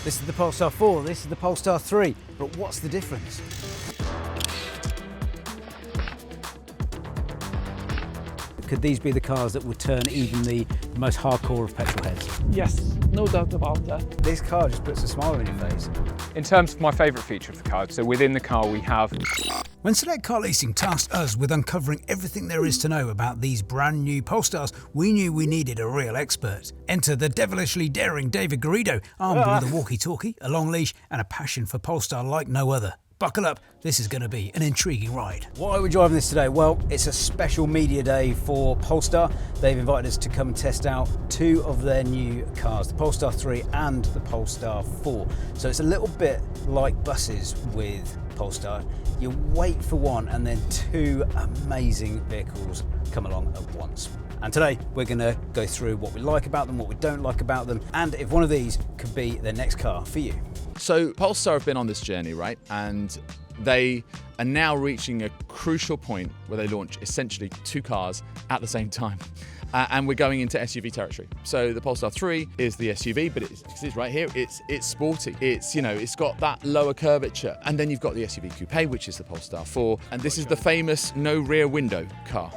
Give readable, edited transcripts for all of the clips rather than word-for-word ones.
This is the Polestar 4, this is the Polestar 3, but what's the difference? Could these be the cars that would turn even the most hardcore of petrol heads? Yes, no doubt about that. This car just puts a smile on your face. In terms of my favourite feature of the car, so within the car we have... When Select Car Leasing tasked us with uncovering everything there is to know about these brand new Polestars, we knew we needed a real expert. Enter the devilishly daring David Garrido, armed with a walkie-talkie, a long leash and a passion for Polestar like no other. Buckle up, this is going to be an intriguing ride. Why are we driving this today? Well, it's a special media day for Polestar. They've invited us to come and test out two of their new cars, the Polestar 3 and the Polestar 4. So it's a little bit like buses with Polestar. You wait for one and then two amazing vehicles come along at once. And today we're going to go through what we like about them, what we don't like about them, and if one of these could be the next car for you. So Polestar have been on this journey, right? And they are now reaching a crucial point where they launch essentially two cars at the same time. And we're going into SUV territory. So the Polestar 3 is the SUV, but it's right here. It's sporty. It's, you know, it's got that lower curvature. And then you've got the SUV coupe, which is the Polestar 4. And this is the famous no rear window car.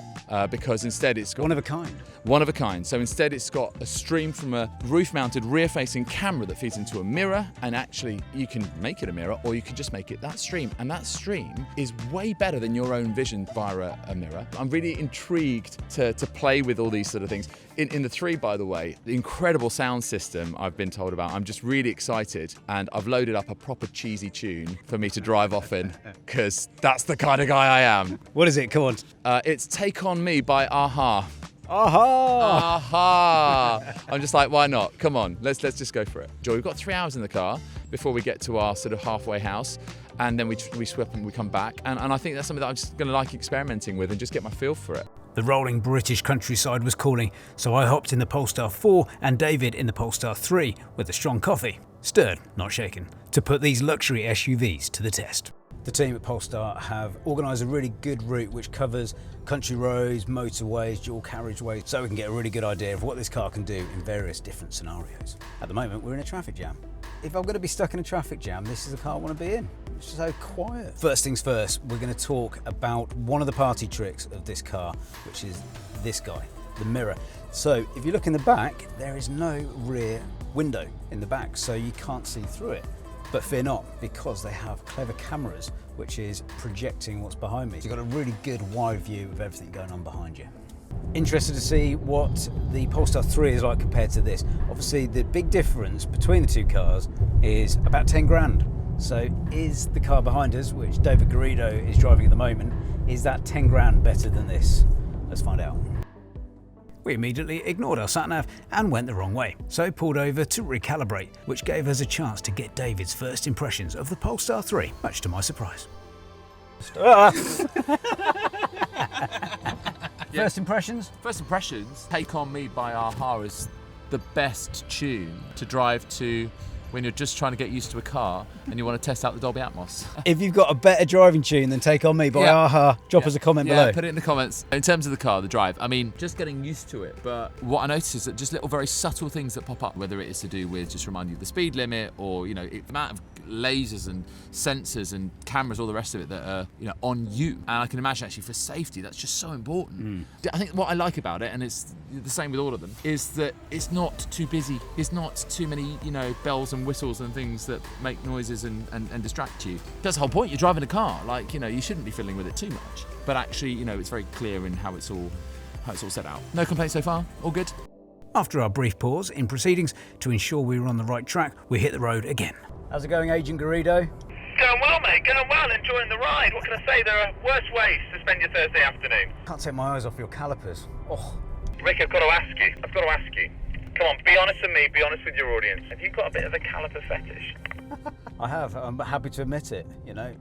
Because instead it's got... One of a kind. One of a kind. So instead it's got a stream from a roof-mounted rear-facing camera that feeds into a mirror, and actually you can make it a mirror or you can just make it that stream. And that stream is way better than your own vision via a mirror. I'm really intrigued to play with all these sort of things. In the 3, by the way, the incredible sound system I've been told about, I'm just really excited, and I've loaded up a proper cheesy tune for me to drive off in, because that's the kind of guy I am. What is it? Come on. It's Take On Me by Aha. Aha! Aha! I'm just like, why not? Come on, let's just go for it. Joy, we've got 3 hours in the car before we get to our sort of halfway house, and then we swip and we come back. And I think that's something that I'm just going to like experimenting with and just get my feel for it. The rolling British countryside was calling, so I hopped in the Polestar 4 and David in the Polestar 3 with a strong coffee, stirred, not shaken, to put these luxury SUVs to the test. The team at Polestar have organised a really good route which covers country roads, motorways, dual carriageways, so we can get a really good idea of what this car can do in various different scenarios. At the moment, we're in a traffic jam. If I'm going to be stuck in a traffic jam, this is the car I want to be in. It's so quiet. First things first, we're going to talk about one of the party tricks of this car, which is this guy, the mirror. So if you look in the back, there is no rear window in the back, so you can't see through it. But fear not, because they have clever cameras which is projecting what's behind me. So you've got a really good wide view of everything going on behind you. Interested to see what the Polestar 3 is like compared to this. Obviously the big difference between the two cars is about 10 grand. So is the car behind us, which David Garrido is driving at the moment, is that 10 grand better than this? Let's find out. We immediately ignored our sat-nav and went the wrong way, so pulled over to recalibrate, which gave us a chance to get David's first impressions of the Polestar 3, much to my surprise. First impressions? First impressions, Take On Me by Aha is the best tune to drive to when you're just trying to get used to a car and you want to test out the Dolby Atmos. If you've got a better driving tune than Take On Me by Aha, drop us a comment below. Yeah, put it in the comments. In terms of the car, the drive, I mean, just getting used to it. But what I noticed is that just little very subtle things that pop up, whether it is to do with just reminding you of the speed limit or, you know, the amount of lasers and sensors and cameras, all the rest of it that are, you know, on you. And I can imagine actually for safety, that's just so important. I think what I like about it, and it's the same with all of them, is that it's not too busy. It's not too many, you know, bells and whistles and things that make noises and distract you. That's the whole point. You're driving a car. Like, you know, you shouldn't be fiddling with it too much. But actually, you know, it's very clear in how it's all set out. No complaints so far. All good. After our brief pause in proceedings to ensure we were on the right track, we hit the road again. How's it going, Agent Garrido? Going well, mate, going well, enjoying the ride. What can I say? There are worse ways to spend your Thursday afternoon. Can't take my eyes off your calipers. Oh. Rick, I've got to ask you. Come on, be honest with me, be honest with your audience. Have you got a bit of a caliper fetish? I have. I'm happy to admit it. You know,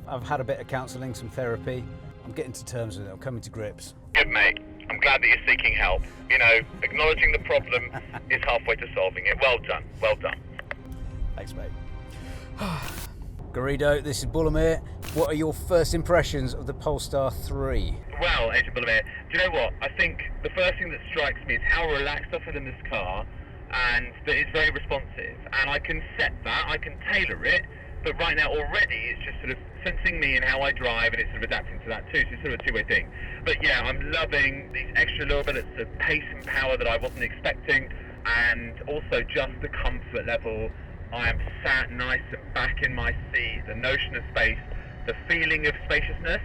I've had a bit of counselling, some therapy. I'm getting to terms with it. I'm coming to grips. Good, mate. I'm glad that you're seeking help. You know, acknowledging the problem is halfway to solving it. Well done, well done. Thanks, mate. Garrido, this is Bullemir. What are your first impressions of the Polestar 3? Well, Agent Bullemir, do you know what? I think the first thing that strikes me is how relaxed I feel in this car. and that it's very responsive. And I can set that, I can tailor it, but right now already it's just sort of sensing me and how I drive, and it's sort of adapting to that too, so it's sort of a two-way thing. But yeah, I'm loving these extra little bits of pace and power that I wasn't expecting, and also just the comfort level. I am sat nice and back in my seat, the notion of space, the feeling of spaciousness.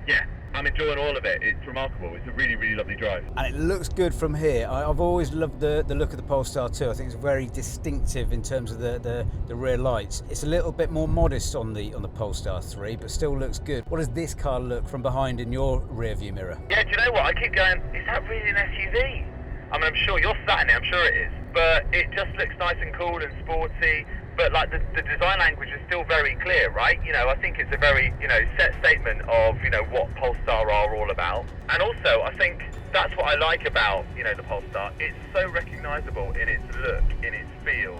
Yeah, I'm enjoying all of it. It's remarkable. It's a really, really lovely drive. And it looks good from here. I've always loved the look of the Polestar 2. I think it's very distinctive in terms of the rear lights. It's a little bit more modest on the Polestar 3, but still looks good. What does this car look from behind in your rear view mirror? Yeah, do you know what? I keep going, is that really an SUV? I mean, I'm sure you're sat in it, I'm sure it is. But it just looks nice and cool and sporty. But like the design language is still very clear, right? You know, I think it's a very, set statement of, what Polestar are all about. And also, I think that's what I like about, the Polestar. It's so recognisable in its look, in its feel.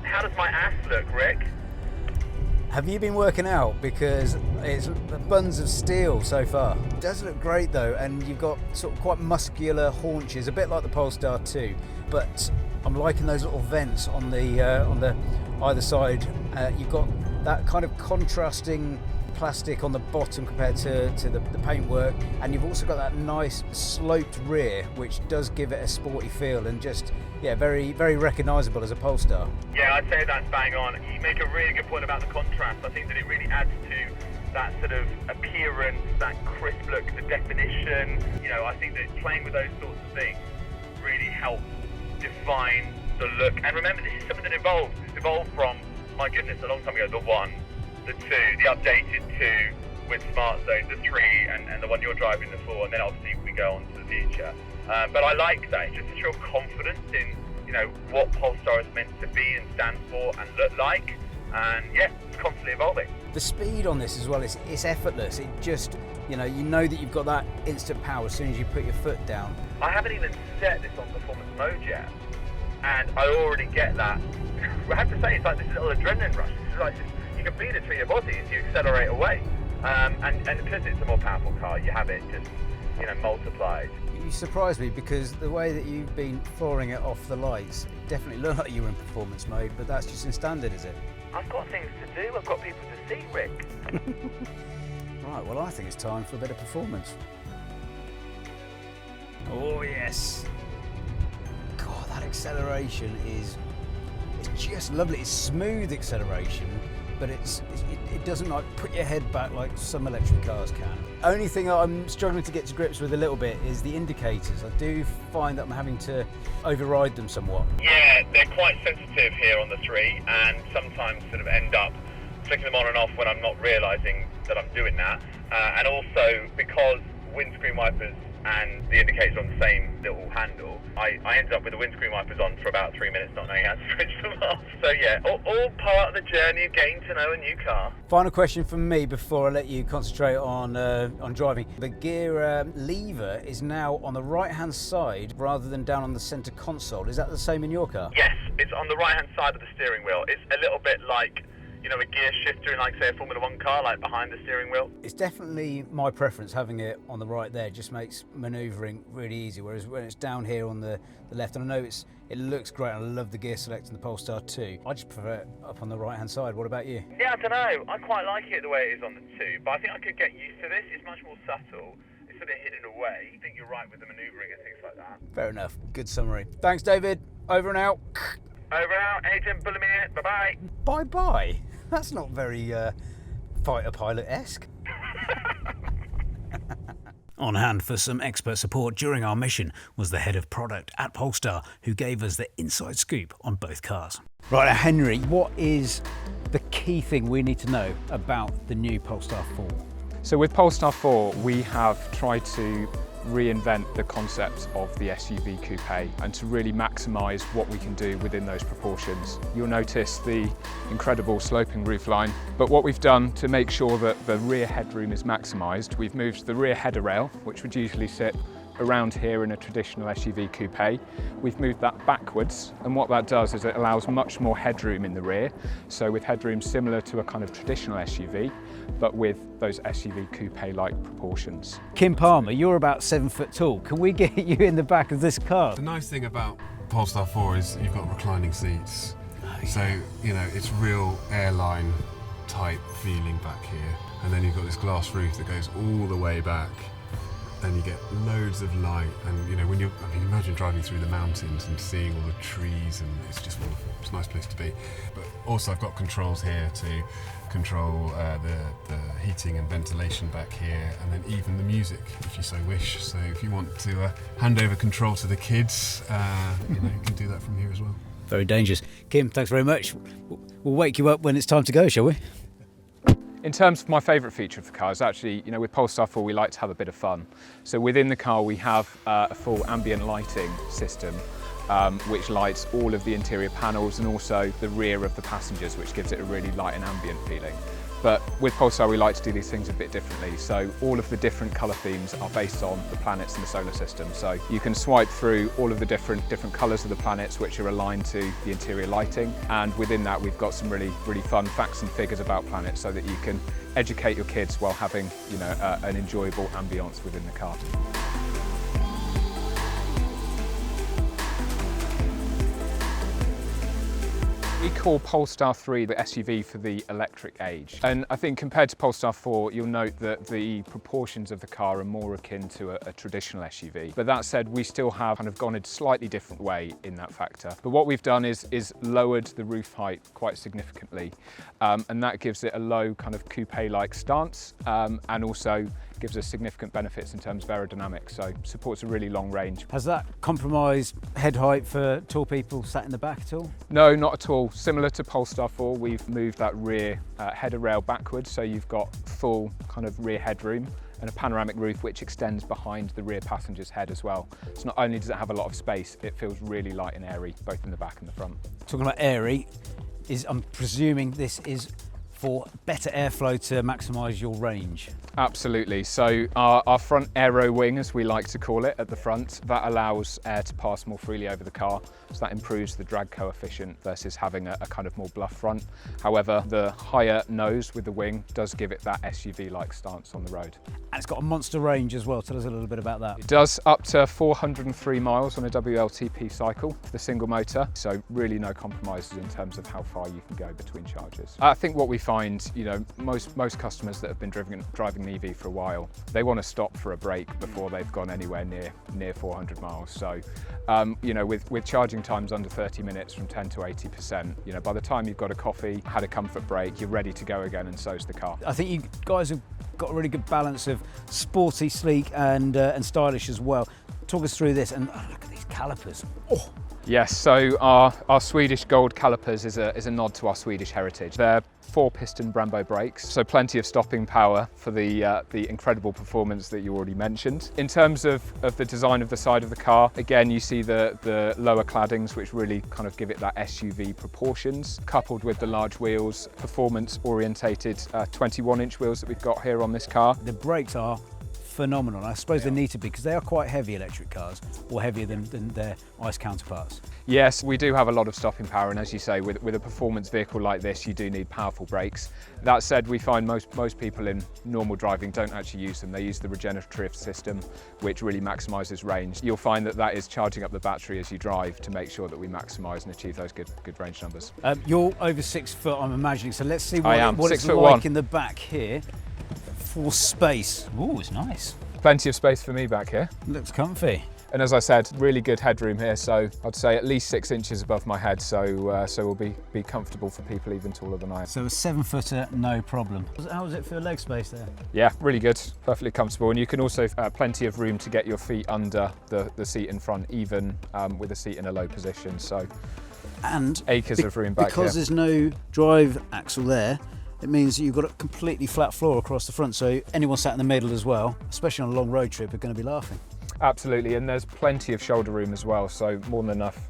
How does my ass look, Rick? Have you been working out? Because it's buns of steel so far. It does look great though, and you've got sort of quite muscular haunches, a bit like the Polestar 2. But I'm liking those little vents on the either side. You've got that kind of contrasting plastic on the bottom compared to the paintwork, and you've also got that nice sloped rear, which does give it a sporty feel and just very, very recognisable as a Polestar. Yeah, I'd say that's bang on. You make a really good point about the contrast. I think that it really adds to that sort of appearance, that crisp look, the definition. I think that playing with those sorts of things really helps define the look. And remember, this is something that evolved. It's evolved from, my goodness, a long time ago, the 1, the 2, the updated 2 with Smart Zone, the 3, and the one you're driving, the 4, and then obviously we go on to the future. But I like that. It just shows confidence in, what Polestar is meant to be and stand for and look like. And yeah, it's constantly evolving. The speed on this as well, it's effortless. It just, you know that you've got that instant power as soon as you put your foot down. I haven't even set this on performance mode yet, and I already get that. I have to say, it's like this little adrenaline rush. It's like you can feel it through your body as you accelerate away. And because it's a more powerful car, you have it just, multiplied. You surprised me because the way that you've been flooring it off the lights, it definitely looked like you were in performance mode, but that's just in standard, is it? I've got things to do. I've got people to see, Rick. Right, well, I think it's time for a bit of performance. Oh, yes. God, that acceleration is just lovely. It's smooth acceleration, but it doesn't like put your head back like some electric cars can. Only thing I'm struggling to get to grips with a little bit is the indicators. I do find that I'm having to override them somewhat. Yeah, they're quite sensitive here on the 3, and sometimes sort of end up flicking them on and off when I'm not realising that I'm doing that. And also because windscreen wipers and the indicators on the same little handle, I ended up with the windscreen wipers on for about 3 minutes, not knowing how to switch them off. So yeah, all part of the journey of getting to know a new car. Final question from me before I let you concentrate on driving. The gear lever is now on the right-hand side rather than down on the centre console. Is that the same in your car? Yes, it's on the right-hand side of the steering wheel. It's a little bit like, a gear shifter in, like, say, a Formula 1 car, like behind the steering wheel. It's definitely my preference having it on the right there. It just makes manoeuvring really easy, whereas when it's down here on the left, and I know it looks great, and I love the gear select in the Polestar 2. I just prefer it up on the right-hand side. What about you? Yeah, I don't know. I quite like it the way it is on the 2, but I think I could get used to this. It's much more subtle. It's sort of hidden away. I think you're right with the manoeuvring and things like that. Fair enough. Good summary. Thanks, David. Over and out. Over and out. Agent Bullimir. Bye-bye. Bye-bye. That's not very fighter pilot-esque. On hand for some expert support during our mission was the head of product at Polestar, who gave us the inside scoop on both cars. Right, now, Henry, what is the key thing we need to know about the new Polestar 4? So with Polestar 4, we have tried to reinvent the concept of the SUV coupe and to really maximise what we can do within those proportions. You'll notice the incredible sloping roofline, but what we've done to make sure that the rear headroom is maximised, we've moved the rear header rail, which would usually sit around here in a traditional SUV coupe. We've moved that backwards, and what that does is it allows much more headroom in the rear, so with headroom similar to a kind of traditional SUV, but with those SUV coupe-like proportions. Kim Palmer, you're about 7 foot tall. Can we get you in the back of this car? The nice thing about Polestar 4 is you've got reclining seats. So, you know, it's real airline type feeling back here. And then you've got this glass roof that goes all the way back. And you get loads of light. And, you know, imagine driving through the mountains and seeing all the trees, and it's just wonderful. It's a nice place to be. But also I've got controls here to control the heating and ventilation back here, and then even the music, if you so wish. So if you want to hand over control to the kids, you can do that from here as well. Very dangerous. Kim, thanks very much. We'll wake you up when it's time to go, shall we? In terms of my favourite feature of the car is actually, with Polestar 4 we like to have a bit of fun. So within the car we have a full ambient lighting system which lights all of the interior panels and also the rear of the passengers, which gives it a really light and ambient feeling. But with Polestar we like to do these things a bit differently. So all of the different colour themes are based on the planets in the solar system. So you can swipe through all of the different colours of the planets which are aligned to the interior lighting. And within that we've got some really fun facts and figures about planets so that you can educate your kids while having an enjoyable ambience within the car. We call Polestar 3 the SUV for the electric age. And I think compared to Polestar 4, you'll note that the proportions of the car are more akin to a traditional SUV. But that said, we still have kind of gone a slightly different way in that factor. But what we've done is lowered the roof height quite significantly. And that gives it a low kind of coupe-like stance and also gives us significant benefits in terms of aerodynamics, so supports a really long range. Has that compromised head height for tall people sat in the back at all? No, not at all. Similar to Polestar 4, we've moved that rear header rail backwards, so you've got full kind of rear headroom and a panoramic roof which extends behind the rear passenger's head as well. So not only does it have a lot of space, it feels really light and airy, both in the back and the front. Talking about airy, I'm presuming this is for better airflow to maximise your range. Absolutely. So our front aero wing, as we like to call it, at the front, that allows air to pass more freely over the car. So that improves the drag coefficient versus having a kind of more bluff front. However, the higher nose with the wing does give it that SUV-like stance on the road. And it's got a monster range as well. Tell us a little bit about that. It does up to 403 miles on a WLTP cycle, the single motor. So really no compromises in terms of how far you can go between charges. I think what we find, most customers that have been driving an EV for a while, they want to stop for a break before they've gone anywhere near 400 miles. So, with charging times under 30 minutes from 10 to 80%, by the time you've got a coffee, had a comfort break, you're ready to go again, and so's the car. I think you guys have got a really good balance of sporty, sleek, and stylish as well. Talk us through this, and look at these calipers. Oh. Yes, so our Swedish gold calipers is a nod to our Swedish heritage. They're 4-piston Brembo brakes, so plenty of stopping power for the incredible performance that you already mentioned. In terms of the design of the side of the car, again you see the lower claddings which really kind of give it that SUV proportions, coupled with the large wheels, performance orientated 21-inch wheels that we've got here on this car. The brakes are phenomenal. I suppose they need to be, because they are quite heavy electric cars, or heavier than their ICE counterparts. Yes, we do have a lot of stopping power, and as you say, with a performance vehicle like this, you do need powerful brakes. That said, we find most people in normal driving don't actually use them. They use the regenerative system, which really maximises range. You'll find that is charging up the battery as you drive to make sure that we maximise and achieve those good range numbers. You're over 6 foot, I'm imagining, so let's see what it's 6'1" like in the back here. For space. Ooh, it's nice. Plenty of space for me back here. Looks comfy. And as I said, really good headroom here, so I'd say at least 6 inches above my head, so we'll be comfortable for people even taller than I am. So a 7-footer, no problem. How was it for leg space there? Yeah, really good, perfectly comfortable, and you can also plenty of room to get your feet under the seat in front, even with the seat in a low position. So and acres of room back here. Because there's no drive axle there, it means you've got a completely flat floor across the front, so anyone sat in the middle as well, especially on a long road trip, are going to be laughing. Absolutely, and there's plenty of shoulder room as well, so more than enough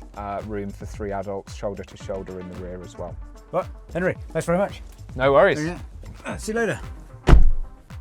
room for 3 adults, shoulder to shoulder in the rear as well. Right, Henry, thanks very much. No worries. See you later.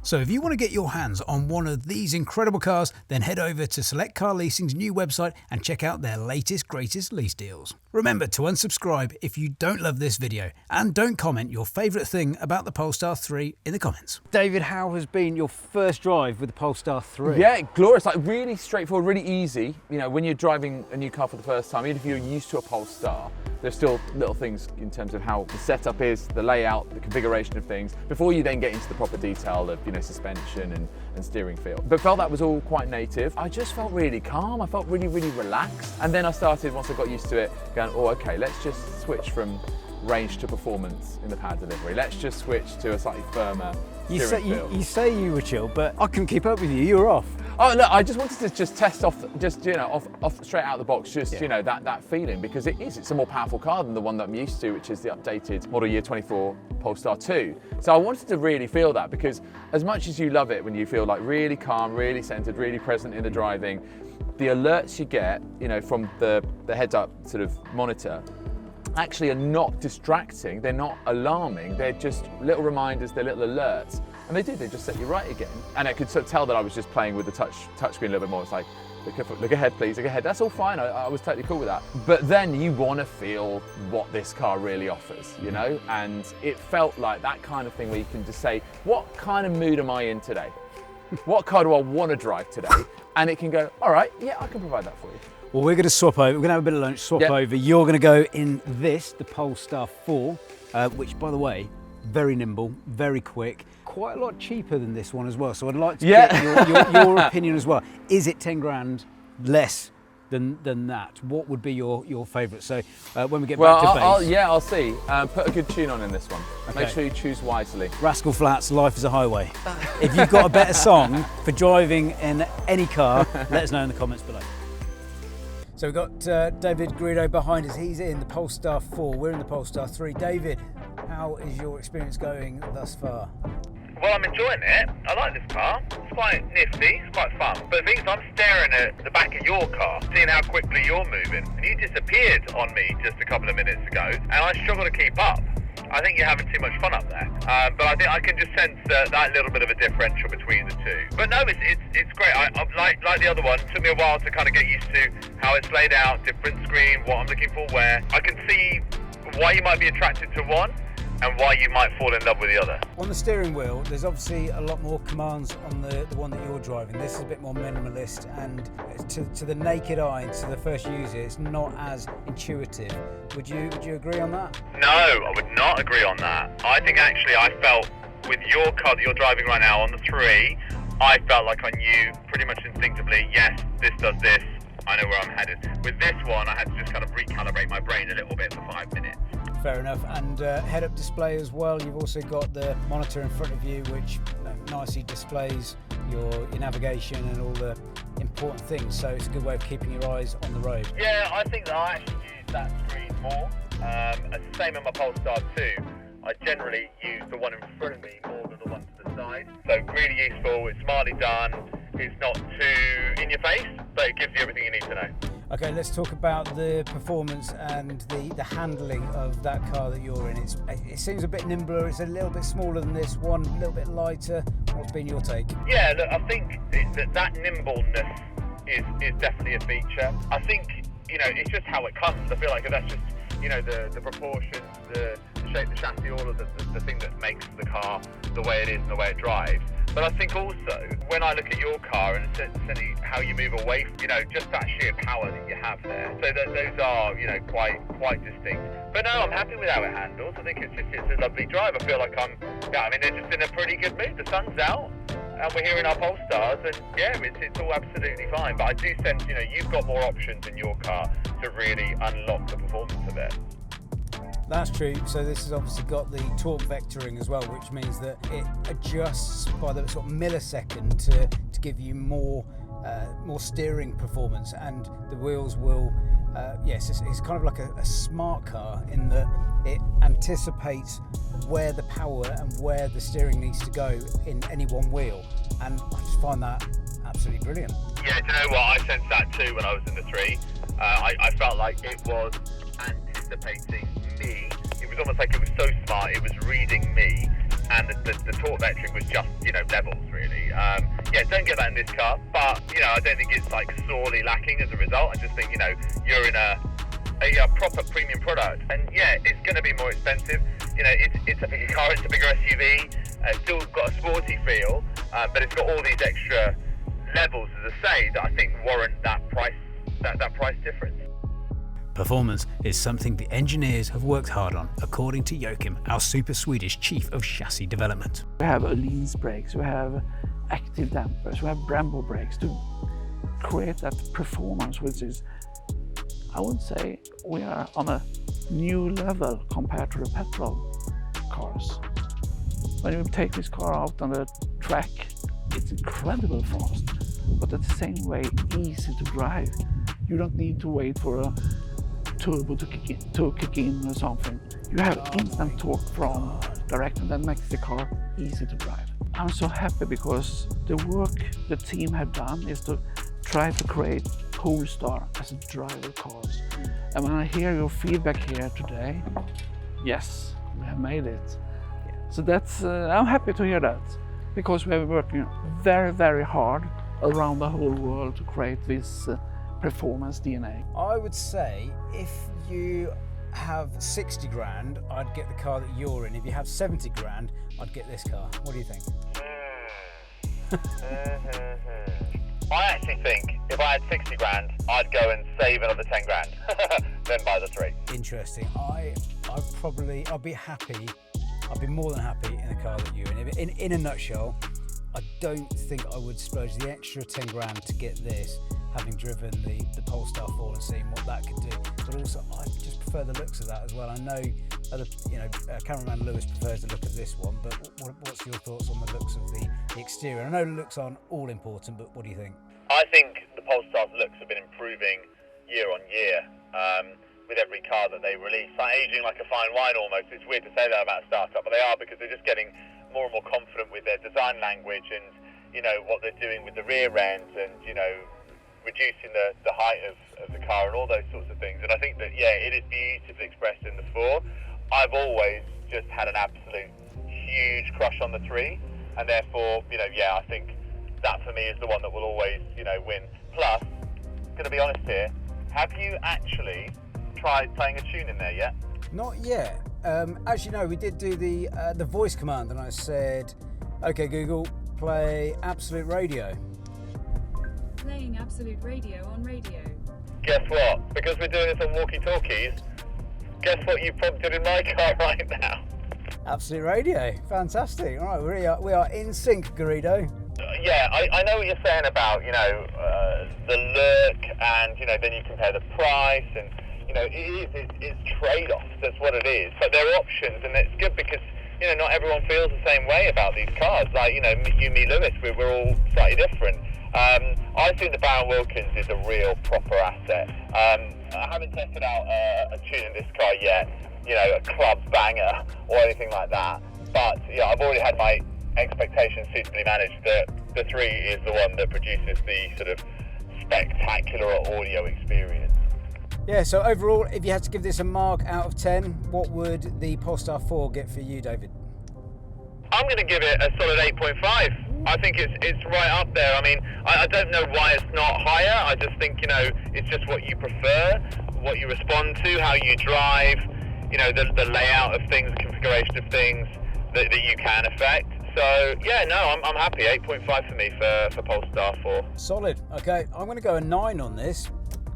So if you want to get your hands on one of these incredible cars, then head over to Select Car Leasing's new website and check out their latest, greatest lease deals. Remember to unsubscribe if you don't love this video, and don't comment your favourite thing about the Polestar 3 in the comments. David, how has been your first drive with the Polestar 3? Yeah, glorious, like really straightforward, really easy. You know, when you're driving a new car for the first time, even if you're used to a Polestar, there's still little things in terms of how the setup is, the layout, the configuration of things, before you then get into the proper detail of, you know, suspension and steering feel. But felt that was all quite native. I just felt really calm, I felt really, really relaxed. And then I started, once I got used to it, going, oh, okay, let's just switch from range to performance in the power delivery. Let's just switch to a slightly firmer steering feel. You say you were chill, but I couldn't keep up with you. You were off. Oh look, I just wanted to just test off, just off straight out of the box, just that feeling, because it's a more powerful car than the one that I'm used to, which is the updated model year 24 Polestar 2. So I wanted to really feel that, because as much as you love it when you feel like really calm, really centered, really present in the driving, the alerts you get, from the heads-up sort of monitor, actually are not distracting, they're not alarming, they're just little reminders, they're little alerts. And they just set you right again. And I could sort of tell that I was just playing with the touchscreen a little bit more. It's like, look ahead please, look ahead. That's all fine, I was totally cool with that. But then you want to feel what this car really offers, And it felt like that kind of thing where you can just say, what kind of mood am I in today? What car do I want to drive today? And it can go, all right, yeah, I can provide that for you. Well, we're going to swap over. We're going to have a bit of lunch, swap over. You're going to go in this, the Polestar 4, which, by the way, very nimble, very quick, quite a lot cheaper than this one as well. So I'd like to get your opinion as well. Is it 10 grand less than that? What would be your favourite? So when we get back to base. I'll see. Put a good tune on in this one. Okay. Make sure you choose wisely. Rascal Flatts, Life is a Highway. If you've got a better song for driving in any car, let us know in the comments below. So we've got David Greedo behind us. He's in the Polestar 4. We're in the Polestar 3. David, how is your experience going thus far? Well, I'm enjoying it. I like this car. It's quite nifty, it's quite fun. But the thing is, I'm staring at the back of your car, seeing how quickly you're moving. And you disappeared on me just a couple of minutes ago, and I struggle to keep up. I think you're having too much fun up there. But I think I can just sense that little bit of a differential between the two. But no, it's great. I like the other one, it took me a while to kind of get used to how it's laid out, different screen, what I'm looking for where. I can see why you might be attracted to one and why you might fall in love with the other. On the steering wheel, there's obviously a lot more commands on the one that you're driving. This is a bit more minimalist, and to the naked eye, to the first user, it's not as intuitive. Would you agree on that? No, I would not agree on that. I think actually I felt with your car that you're driving right now on the 3, I felt like I knew pretty much instinctively, yes, this does this, I know where I'm headed. With this one, I had to just kind of recalibrate my brain a little bit for 5 minutes. Fair enough. And head-up display as well. You've also got the monitor in front of you, which nicely displays your navigation and all the important things. So it's a good way of keeping your eyes on the road. Yeah, I think that I actually use that screen more. It's the same in my Polestar 2. I generally use the one in front of me more than the one to the side. So really useful, it's smartly done, it's not too in your face, but it gives you everything you need to know. Okay, let's talk about the performance and the handling of that car that you're in. It seems a bit nimbler, it's a little bit smaller than this one, a little bit lighter. What's been your take? Yeah, look, I think that nimbleness is definitely a feature. I think, it's just how it comes. I feel like that's just, the proportions, the shape, the chassis, all of the thing that makes the car the way it is and the way it drives. But I think also, when I look at your car and essentially how you move away, just that sheer power that you have there. So those are, quite distinct. But no, I'm happy with how it handles. I think it's a lovely drive. I feel like they're just in a pretty good mood. The sun's out and we're here in our Polestars, and yeah, it's all absolutely fine. But I do sense, you've got more options in your car to really unlock the performance of it. That's true. So this has obviously got the torque vectoring as well, which means that it adjusts by the sort of millisecond to give you more steering performance, and the wheels will. It's kind of like a smart car in that it anticipates where the power and where the steering needs to go in any one wheel, and I just find that absolutely brilliant. Yeah, do you know what? I sensed that too when I was in the 3. I felt like it was anticipating me. It was almost like it was so smart, it was reading me and the torque vectoring was just, levels really. Don't get that in this car, but, I don't think it's like sorely lacking as a result. I just think, you're in a proper premium product, and it's going to be more expensive. It's a bigger car, it's a bigger SUV, it's still got a sporty feel, but it's got all these extra levels, as I say, that I think warrant that price, that price difference. Performance is something the engineers have worked hard on, according to Joachim, our super Swedish chief of chassis development. We have Alins brakes, we have active dampers, we have Brembo brakes to create that performance, which is, I would say, we are on a new level compared to the petrol cars. When you take this car out on the track, it's incredibly fast, but at the same way easy to drive. You don't need to wait for a turbo to kick in or something. You have instant torque from direct, and that makes the car easy to drive. I'm so happy because the work the team have done is to try to create Polestar as a driver cars. And when I hear your feedback here today, yes, we have made it. So that's, I'm happy to hear that, because we are working very, very hard around the whole world to create this performance DNA. I would say if you have 60 grand, I'd get the car that you're in. If you have 70 grand, I'd get this car. What do you think? I actually think if I had 60 grand, I'd go and save another 10 grand, then buy the 3. Interesting. I'd be happy. I'd be more than happy in the car that you're in. In a nutshell, I don't think I would splurge the extra 10 grand to get this, having driven the Polestar 4 and seeing what that could do. But also, I just prefer the looks of that as well. I know, cameraman Lewis prefers the look of this one, but what's your thoughts on the looks of the exterior? I know the looks aren't all important, but what do you think? I think the Polestar's looks have been improving year on year with every car that they release. Like aging like a fine wine almost. It's weird to say that about a startup, but they are, because they're just getting more and more confident with their design language and, what they're doing with the rear end and, reducing the height of the car and all those sorts of things. And I think that, it is beautifully expressed in the 4. I've always just had an absolute huge crush on the 3, and therefore, I think that for me is the one that will always, win. Plus, going to be honest here, have you actually tried playing a tune in there yet? Not yet. As you know, we did do the voice command, and I said, "Okay, Google, play Absolute Radio." Playing Absolute Radio on radio. Guess what? Because we're doing this on walkie-talkies, guess what you prompted in my car right now? Absolute Radio. Fantastic. All right, we are in sync, Garrido. I know what you're saying about, the look and, then you compare the price and, it's trade-offs, that's what it is. But there are options, and it's good because, not everyone feels the same way about these cars. Like, you, me, Lewis, we're all slightly different. I think the Baron Wilkins is a real proper asset. I haven't tested out a tune in this car yet, a club banger or anything like that. But, I've already had my expectations suitably managed that the 3 is the one that produces the sort of spectacular audio experience. Yeah, so overall, if you had to give this a mark out of 10, what would the Polestar 4 get for you, David? I'm going to give it a solid 8.5. I think it's right up there. I mean, I don't know why it's not higher. I just think, it's just what you prefer, what you respond to, how you drive, the layout of things, the configuration of things that you can affect. So, I'm happy. 8.5 for me for Polestar 4. Solid. Okay, I'm going to go a 9 on this,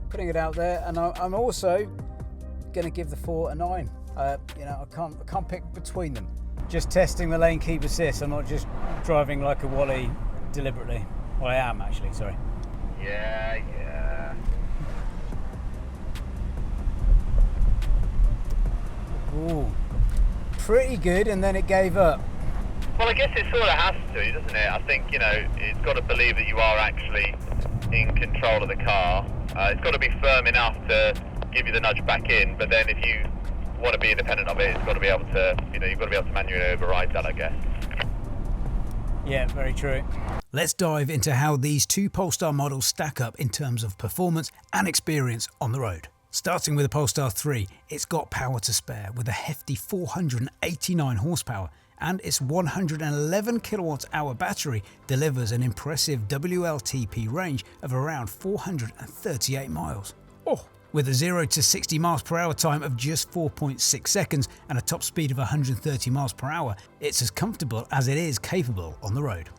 putting it out there, and I'm also going to give the 4 a 9. I can't pick between them. Just testing the lane keep assist. I'm not just driving like a Wally deliberately. Well, I am actually, sorry. Yeah. Ooh, pretty good, and then it gave up. Well, I guess it sort of has to, doesn't it? I think, it's got to believe that you are actually in control of the car. It's got to be firm enough to give you the nudge back in, but then if you want to be independent of it, it's got to be able to, you've got to be able to manually override that, I guess. Yeah, very true. Let's dive into how these 2 Polestar models stack up in terms of performance and experience on the road. Starting with the Polestar 3, it's got power to spare with a hefty 489 horsepower and its 111 kilowatt hour battery delivers an impressive WLTP range of around 438 miles. Oh! With a 0 to 60 miles per hour time of just 4.6 seconds and a top speed of 130 miles per hour, it's as comfortable as it is capable on the road.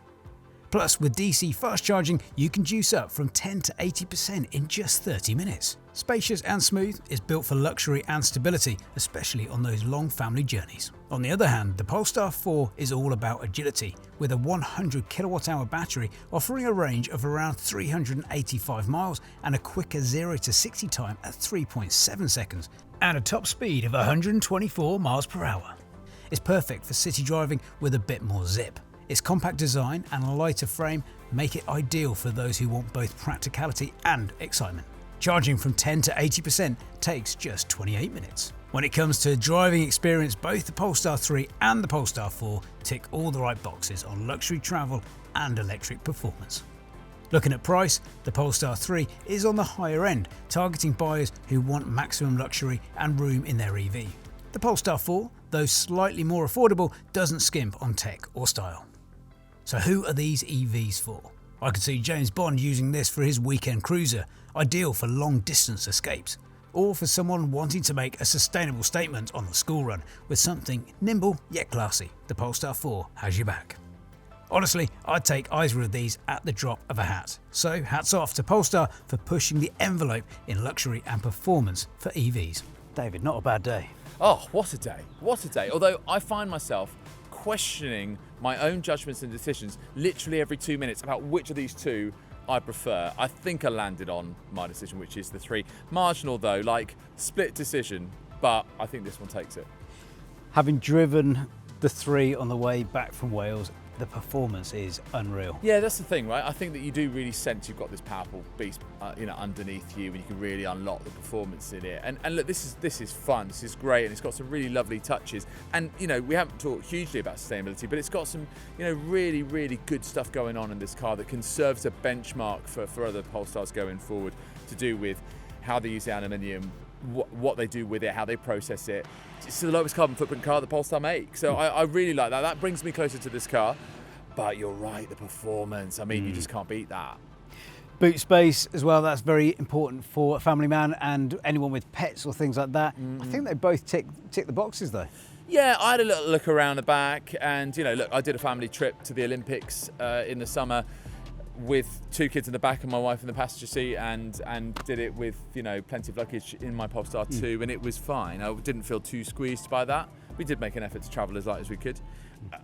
Plus, with DC fast charging, you can juice up from 10 to 80% in just 30 minutes. Spacious and smooth, is built for luxury and stability, especially on those long family journeys. On the other hand, the Polestar 4 is all about agility, with a 100 kilowatt hour battery offering a range of around 385 miles and a quicker 0 to 60 time at 3.7 seconds, and a top speed of 124 miles per hour. It's perfect for city driving with a bit more zip. Its compact design and a lighter frame make it ideal for those who want both practicality and excitement. Charging from 10 to 80% takes just 28 minutes. When it comes to driving experience, both the Polestar 3 and the Polestar 4 tick all the right boxes on luxury travel and electric performance. Looking at price, the Polestar 3 is on the higher end, targeting buyers who want maximum luxury and room in their EV. The Polestar 4, though slightly more affordable, doesn't skimp on tech or style. So who are these EVs for? I could see James Bond using this for his weekend cruiser, ideal for long distance escapes, or for someone wanting to make a sustainable statement on the school run with something nimble yet classy. The Polestar 4 has your back. Honestly, I'd take either of these at the drop of a hat. So hats off to Polestar for pushing the envelope in luxury and performance for EVs. David, not a bad day. Oh, what a day. What a day. Although I find myself questioning my own judgments and decisions literally every 2 minutes about which of these two I prefer. I think I landed on my decision, which is the 3. Marginal though, like split decision, but I think this one takes it. Having driven the 3 on the way back from Wales, the performance is unreal. Yeah, that's the thing, right? I think that you do really sense you've got this powerful beast, underneath you, and you can really unlock the performance in it. And look, this is fun. This is great, and it's got some really lovely touches. And we haven't talked hugely about sustainability, but it's got some, really, really good stuff going on in this car that can serve as a benchmark for other Polestars going forward, to do with how they use the aluminium, what they do with it, how they process it. It's the lowest carbon footprint car that Polestar makes. So I really like that. That brings me closer to this car. But you're right, the performance, you just can't beat that. Boot space as well, that's very important for a family man and anyone with pets or things like that. I think they both tick the boxes though. Yeah, I had a little look around the back, and look, I did a family trip to the Olympics in the summer with 2 kids in the back and my wife in the passenger seat, and did it with plenty of luggage in my Polestar 2, and it was fine. I didn't feel too squeezed by that. We did make an effort to travel as light as we could.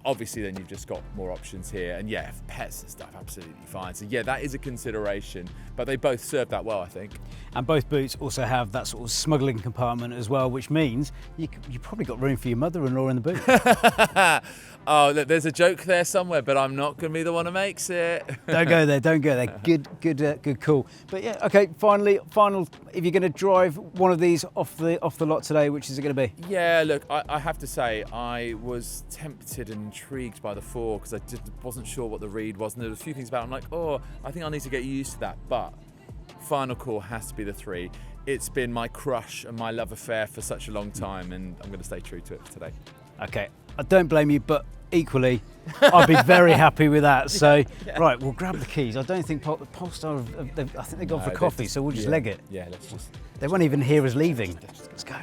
Obviously then you've just got more options here, and yeah, pets and stuff, absolutely fine. So yeah, that is a consideration, but they both serve that well, I think. And both boots also have that sort of smuggling compartment as well, which means you probably got room for your mother-in-law in the boot. Oh, look, there's a joke there somewhere, but I'm not going to be the one who makes it. Don't go there. Good call. But yeah, okay, final, if you're going to drive one of these off the lot today, which is it going to be? Yeah, look, I have to say, I was tempted and intrigued by the 4 because I wasn't sure what the read was, and there were a few things about it. I'm like, oh, I think I need to get used to that, but final call has to be the 3. It's been my crush and my love affair for such a long time, and I'm going to stay true to it today. Okay, I don't blame you, but equally, I'd be very happy with that. So, right, we'll grab the keys. I don't think Polestar, I think they've gone for coffee, so we'll just leg it. Yeah, let's just... They won't even hear us leaving. Let's go.